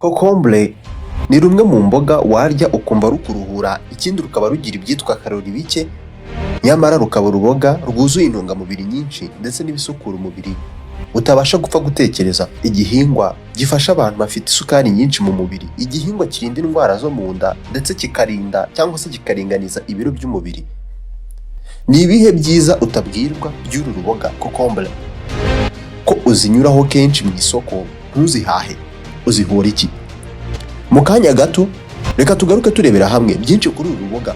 Kokombure ni rumwe mu mboga warya ukumva rukuruhura, ikindi rukaba rugira ibyitwa karori bike, nyamara rukaba uruboga rwuzuye intungamubiri nyinshi ndetse n'ibisukura umubiri utabasha gupfa gutekereza. Igihingwa gifasha abantu bafite isukari nyinshi mu mubiri. Igihingwa kirinda indwara zo mu nda ndetse kikarinda cyangwa se kikaringaniza ibiro by'umubiri. Ni ibihe byiza utabwirwa by'uru ruboga kokombure? Ko uzinyuraho kenshi mu isoko ntuzihahe, uzihora iki? Mu kanya gato reka tugaruke turebera hamwe byinshi kuri uru ruboga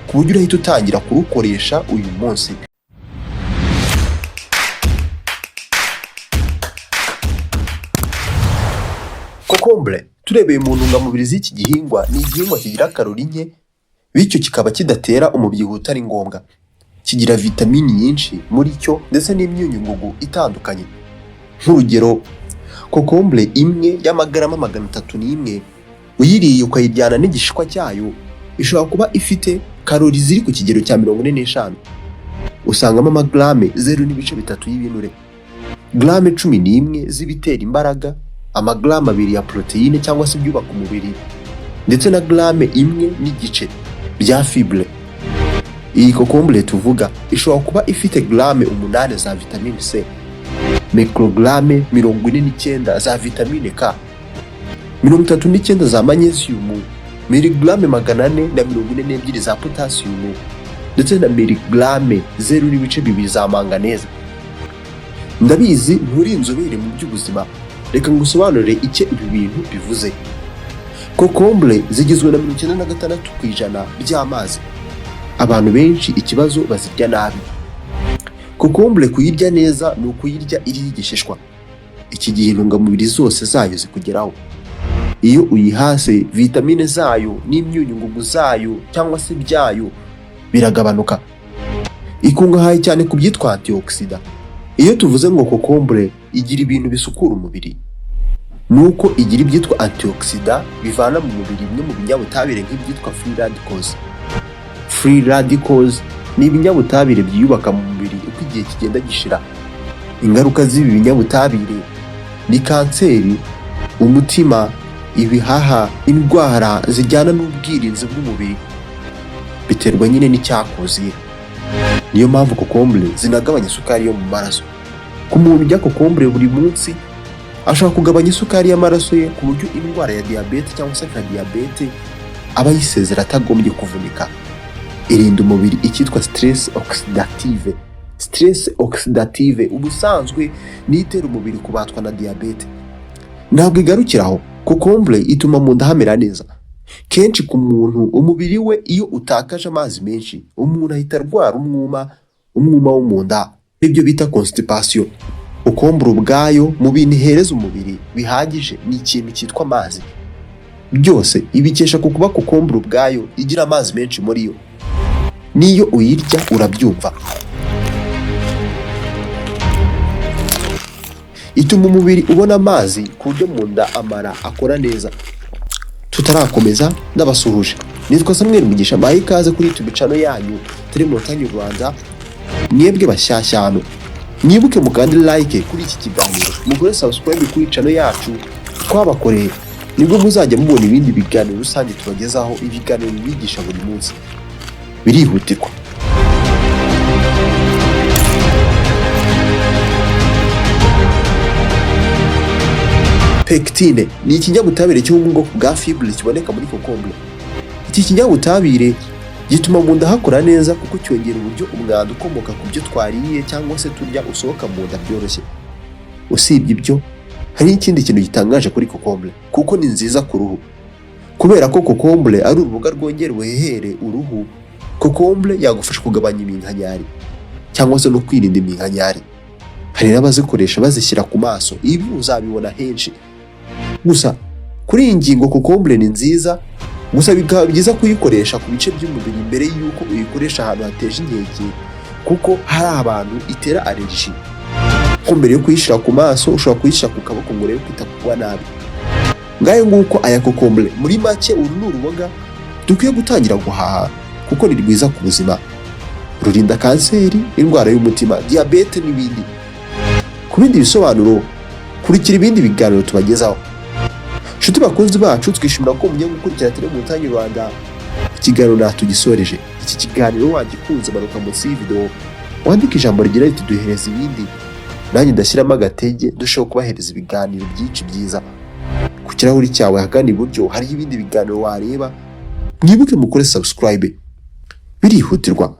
ku buryo urahita utangira kurukoresha uyu munsi. Kokombure turebeye mu ntungamubiri z'iki gihingwa, ni igihingwa kigira karori nke, bityo kikaba kidatera umubyibuho utari ngombwa. Kigira vitamini nyinshi muri cyo ndetse n'imyunyungugu itandukanye. Nk'urugero, kokombure imwe y'amagarama 301 uyiriye ukayijyana n'igishishwa cyayo ishobora kuba ifite karori ziri ku kigero cya 45. Usangamo amagrame 0.3 y'ibinure, grame 11 z'ibitera imbaraga, amagrame 2 ya proteine cyangwa se ibyubaka umubiri, ndetse na grame 1.5 bya fibre. Iyi kokombure tuvuga ishobora kuba ifite grame 8 za vitamine C, micrograme 49 za vitamine K, 39 za magnesium, miligrame 442 za potassium, ndetse na miligrame 0.2 za manganese. Ndabizi nturi inzobere mu by'ubuzima, reka ngusobanurire icyo ibi bintu bivuze. Kokombure zigizwe na 96% by'amazi. Abantu benshi ikibazo bazirya nabi. Kokombure kuyirya neza ni ukuyirya iriho igishishwa. Iki gihe intungamubiri zose zayo zikugeraho. Iyo uyihase vitamine zayo n'imyunyungugu zayo cyangwa se byayo biragabanuka. Ikungahaye cyane ku byitwa antioxida. Iyo tuvuze ngo kokombure igira ibintu bisukura umubiri, nuko igira ibyitwa antioxida bivana mu mubiri bimwe mu binyabutabire nk'ibyitwa free radicals. Free radicals ni ibinyabutabire byiyubaka mu mubiri uko igihe kigenda gishira. Ingaruka z'ibi binyabutabire ni kanseri, umutima, ibihaha, indwara zijyana n'ubwirinzi bw'umubiri, biterwa nyine n'icyakuziye. Niyo mpamvu kokombure zinagabanya isukari yo mu maraso. Ku muntu urya kokombure buri munsi ashobora kugabanya isukari y'amaraso ye ku buryo indwara ya diyabete cyangwa se nka diyabete aba yisezera atagombye kuvunika. Irinda umubiri icyitwa stress oxidative. Stress oxidative ubusanzwe ni itera umubiri kubatwa na diyabete. Ntabwo igarukiraho, kokombure ituma mu nda hamera neza. Kenshi ku muntu umubiri we iyo utakaje amazi menshi, umuntu ahita arwara umwuma wo mu nda, ibyo bita constipation. Kokombure ubwayo mu bintu ihereza umubiri bihagije ni ikintu cyitwa amazi. Byose ibikesha ku kuba kokombure ubwayo igira amazi menshi muri yo. Niyo uyirya urabyumva. Ituma umubiri ubona amazi ku buryo mu nda amara akora neza. Tutarakomeza n'abasuhuje, nitwa Samuel Mugisha, mbaye ikaze kuri YouTube channel yanyu turi mu Montagne Rwanda. Mwebwe bashyashya hano, mwibuke mukandi like kuri iki kiganiro, mugore subscribe kuri channel yacu twabakoreye, nibwo muzajya mubona ibindi biganiro rusange tubagezaho, ibiganiro bigisha buri munsi birihutirwa. Pectine ni ikinyabutabire cyo mu bwoko bwa fibre kiboneka muri kokombure. Iki kinyabutabire gituma mu nda hakora neza kuko cyongera uburyo umwanda ukomoka ku byo twariye cyangwa se turya usohoka mu nda byoroshye. Usibye ibyo, hari ikindi kintu gitangaje kuri kokombure, kuko ni nziza ku ruhu. Kubera ko kokombure ari uruboga rwongera ubuhehere uruhu, kokombure yagufasha kugabanya iminkanyari cyangwa se no kwirinda iminkanyari. Hari n'abazikoresha bazishyira ku maso, ibi uzabibona henshi. Gusa kuri iyi ngingo kokombure ni nziza, gusa bikaba byiza kuyikoresha ku bice by'umubiri mbere y'uko uyikoresha ahantu hateje inkeke, kuko hari abantu itera allergie. Ko mbere yo kuyishyira ku maso ushobora kuyishyira ku kaboko ngo urebe kwita kuba nabi. Ngayo nguko aya kokombure muri make uru ni uruboga dukwiye gutangira guhaha kuko ni rwiza ku buzima. Rurinda kanseri, indwara y'umutima, diyabete n'ibindi. Ku bindi bisobanuro kurikira ibindi biganiro tubagezaho. Nshuti bakunzi bacu, twishimira ko mugiye gukurikira Telemutangi Time Rwanda. Ikiganiro natugisoreje. Iki kiganiro wagikunze manuka munsi y'ivideo wandika ijambo rigira riti duhereza ibindi, nanjye ndashyiramo agatege dushobora kubahereza ibiganiro byinshi byiza. Ku kirahuri cyawe hagana iburyo hariho ibindi biganiro wareba. Mwibuke mukore subscribe, birihutirwa.